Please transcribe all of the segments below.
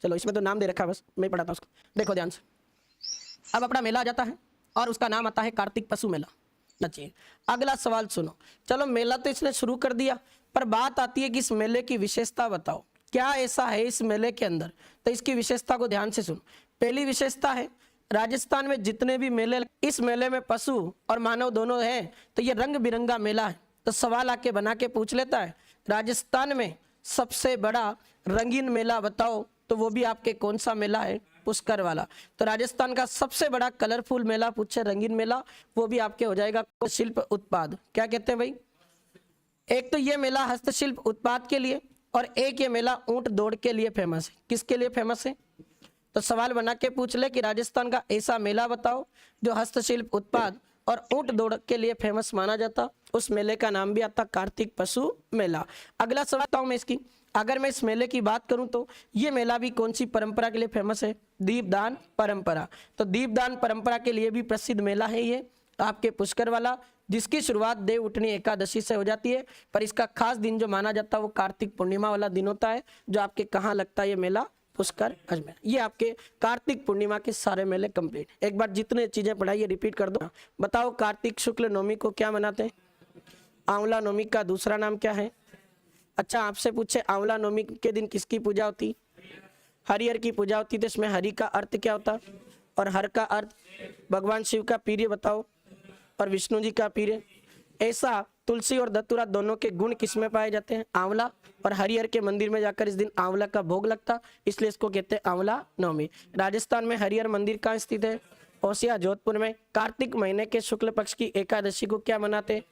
चलो इसमें तो नाम दे रखा है, बस मैं पढ़ाता हूँ उसको, देखो ध्यान से। अब अपना मेला आ जाता है और उसका नाम आता है कार्तिक पशु मेला। अच्छी, अगला सवाल सुनो। चलो मेला तो इसने शुरू कर दिया, पर बात आती है कि इस मेले की विशेषता बताओ, क्या ऐसा है इस मेले के अंदर। तो इसकी विशेषता को ध्यान से सुनो। पहली विशेषता है, राजस्थान में जितने भी मेले, इस मेले में पशु और मानव दोनों हैं, तो ये रंग बिरंगा मेला है। तो सवाल आके बना के पूछ लेता है, राजस्थान में सबसे बड़ा रंगीन मेला बताओ, तो वो भी आपके कौन सा मेला है, पुष्कर वाला। तो राजस्थान का सबसे बड़ा कलरफुल मेला पूछे रंगीन मेला, वो भी आपके हो जाएगा हस्तशिल्प उत्पाद। क्या कहते हैं भाई, एक तो ये मेला हस्तशिल्प उत्पाद के लिए, और एक ये मेला ऊंट दौड़ के लिए फेमस है। किसके लिए फेमस है, तो सवाल बना के पूछ ले कि राजस्थान का ऐसा मेला बताओ जो हस्तशिल्प उत्पाद और ऊंट दौड़ के लिए फेमस माना जाता। उस मेले का नाम भी आता कार्तिक पशु मेला। अगला सवाल बताऊं मैं इसकी, अगर मैं इस मेले की बात करूं तो ये मेला भी कौन सी परंपरा के लिए फेमस है, दीपदान परंपरा। तो दीपदान परंपरा के लिए भी प्रसिद्ध मेला है ये आपके पुष्कर वाला, जिसकी शुरुआत देव उठनी एकादशी से हो जाती है। पर इसका खास दिन जो माना जाता है वो कार्तिक पूर्णिमा वाला दिन होता है, जो आपके कहाँ लगता है ये मेला, पुष्कर अजमेर। ये आपके कार्तिक पूर्णिमा के सारे मेले कंप्लीट। एक बार जितने चीजें पढ़ाई है रिपीट कर दो। बताओ कार्तिक शुक्ल नवमी को क्या मनाते हैं, आंवला नवमी का दूसरा नाम क्या है। अच्छा आपसे पूछे आंवला नवमी के दिन किसकी पूजा होती, हरिहर की पूजा होती। तो इसमें हरि का अर्थ क्या होता, और हर का अर्थ भगवान शिव का प्रिय बताओ, और विष्णु जी का प्रिय। ऐसा तुलसी और धतूरा दोनों के गुण किसमें पाए जाते हैं, आंवला। और हरिहर के मंदिर में जाकर इस दिन आंवला का भोग लगता, इसलिए इसको कहते हैं आंवला नवमी। राजस्थान में हरिहर मंदिर कहाँ स्थित है, ओसिया जोधपुर में। कार्तिक महीने के शुक्ल पक्ष की एकादशी को क्या मनाते,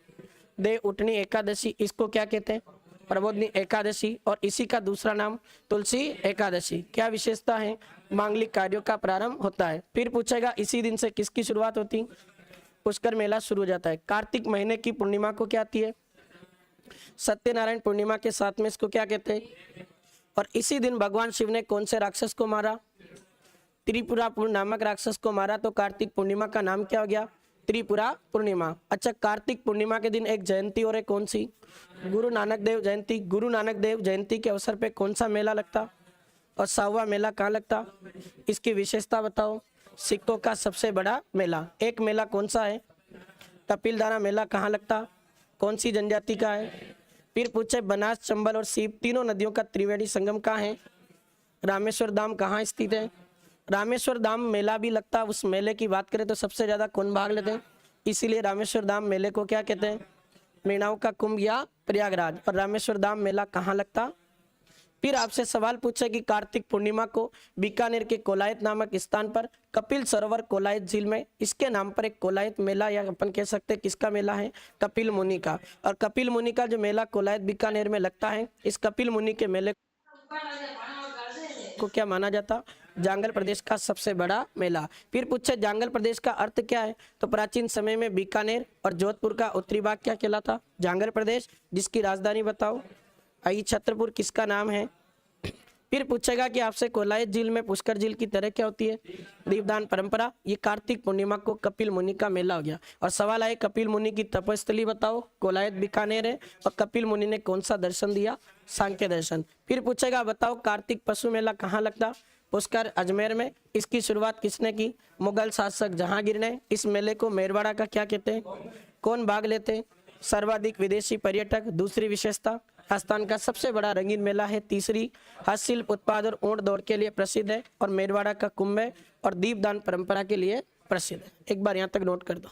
देव उठनी एकादशी। इसको क्या कहते हैं, प्रबोधनी एकादशी। और इसी का दूसरा नाम तुलसी एकादशी। क्या विशेषता है, मांगलिक कार्यों का प्रारंभ होता है। फिर पूछेगा इसी दिन से किसकी शुरुआत होती, पुष्कर मेला शुरू हो जाता है। कार्तिक महीने की पूर्णिमा को क्या आती है, सत्यनारायण पूर्णिमा के साथ में इसको क्या कहते हैं। और इसी दिन भगवान शिव ने कौन से राक्षस को मारा, त्रिपुरापुर नामक राक्षस को मारा। तो कार्तिक पूर्णिमा का नाम क्या हो गया, त्रिपुरा पूर्णिमा। अच्छा कार्तिक पूर्णिमा के दिन एक जयंती और एक कौन सी, गुरु नानक देव जयंती। गुरु नानक देव जयंती के अवसर पे कौन सा मेला लगता, और 100वां मेला कहाँ लगता। इसकी विशेषता बताओ, सिखों का सबसे बड़ा मेला। एक मेला कौन सा है, कपिलधारा मेला कहाँ लगता, कौन सी जनजाति का है। फिर पूछे बनास चंबल और सीप तीनों नदियों का त्रिवेणी संगम कहाँ है, रामेश्वर धाम कहाँ स्थित है। रामेश्वर धाम मेला भी लगता है। उस मेले की बात करें तो सबसे ज्यादा कौन भाग लेते हैं, इसीलिए रामेश्वर धाम मेले को क्या कहते हैं, मीणाओं का कुंभ या प्रयागराज। और रामेश्वर धाम मेला कहाँ लगता। फिर आपसे सवाल पूछे कि कार्तिक पूर्णिमा को बीकानेर के कोलायत नामक स्थान पर कपिल सरोवर कोलायत झील में, इसके नाम पर एक कोलायत मेला या अपन कह सकते हैं किसका मेला है, कपिल मुनि का। और कपिल मुनि का जो मेला कोलायत बीकानेर में लगता है, इस कपिल मुनि के मेले को क्या माना जाता, जांगल प्रदेश का सबसे बड़ा मेला। फिर पूछे जांगल प्रदेश का अर्थ क्या है, तो प्राचीन समय में बीकानेर और जोधपुर का उत्तरी भाग क्या कहलाता, जांगल प्रदेश। जिसकी राजधानी बताओ, आई छत्रपुर किसका नाम है। फिर पूछेगा कि आपसे कोलायत झील में पुष्कर झील की तरह क्या होती है, दीपदान परंपरा। ये कार्तिक पूर्णिमा को कपिल मुनि का मेला हो गया। और सवाल आए कपिल मुनि की तपस्थली बताओ, कोलायत बीकानेर है। और कपिल मुनि ने कौन सा दर्शन दिया, सांख्य दर्शन। फिर पूछेगा बताओ कार्तिक पशु मेला कहाँ लगता, पुष्कर अजमेर में। इसकी शुरुआत किसने की, मुगल शासक जहांगीर ने। इस मेले को मेरवाड़ा का क्या कहते हैं, कौन भाग लेते, सर्वाधिक विदेशी पर्यटक। दूसरी विशेषता, राजस्थान का सबसे बड़ा रंगीन मेला है। तीसरी, हस्तशिल्प उत्पाद और ऊंट दौड़ के लिए प्रसिद्ध है। और मेरवाड़ा का कुंभ है, और दीपदान परंपरा के लिए प्रसिद्ध है। एक बार यहाँ तक नोट कर दो।